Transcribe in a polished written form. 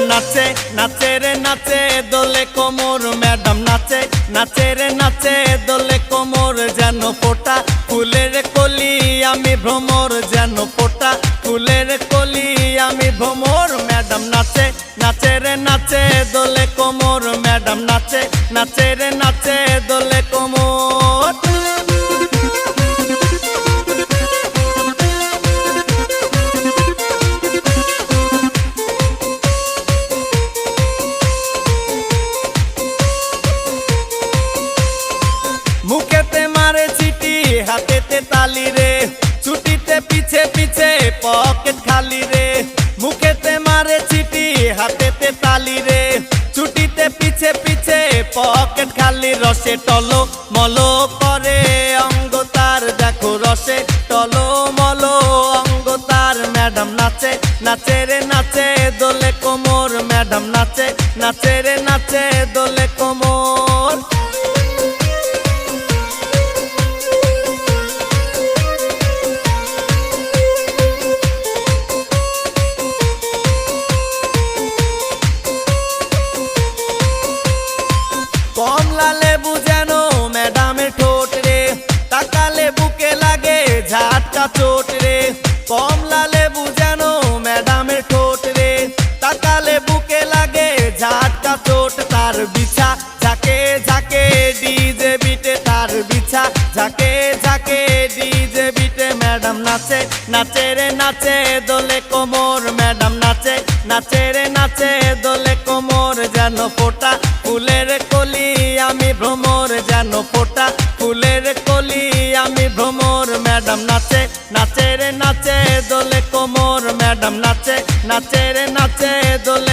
নাচে নাচে রে নাচে দোলে কোমর ম্যাডাম নাচে নাচে রে নাচে দোলে কোমর যেন ফোটা ফুলের কলি আমি ভ্রমর যেন ফোটা ফুলের কলি আমি ভ্রমর ম্যাডাম নাচে নাচে রে নাচে দোলে কোমর ম্যাডাম নাচে নাচে রে নাচে দোলে কোমর। মুখেতে মারে চিটি হাতেতে তালি রে ছুটিতে পিছে পিছে পকেট খালি রে মুখেতে মারে চিটি হাতেতে তালি রে ছুটিতে পিছে পিছে পকেট খালি রসে টলো মলো করে অঙ্গ তার দেখো রসে টলো মলো অঙ্গ তার ম্যাডাম নাচে নাচে রে নাচে দোলে কোমর ম্যাডাম নাচে নাচে রে নাচে দোলে কোমর। কমলা লেবু যেন ম্যাডামের ঠোঁট রে তাকালে বুকে লাগে ঝাটকা চোট রে কমলা লেবু যেন ম্যাডামের ঠোঁট রে তাকালে বুকে লাগে ঝাটকা চোট তার বিছা ঝাঁকে ঝাঁকে ডিজে বিটে তার বিছা ঝাঁকে ঝাঁকে ডিজে বিটে ম্যাডাম নাচে নাচে রে নাচে দোলে কোমর ম্যাডাম নাচে নাচে রে নাচে দোলে কোমর যেন ফোটা ফুলের কলি আমি ভ্রমর যেন ফোটা ফুলের কলি আমি ভ্রমর ম্যাডাম নাচে নাচে রে নাচে দোলে কোমর ম্যাডাম নাচে নাচে রে নাচে দোলে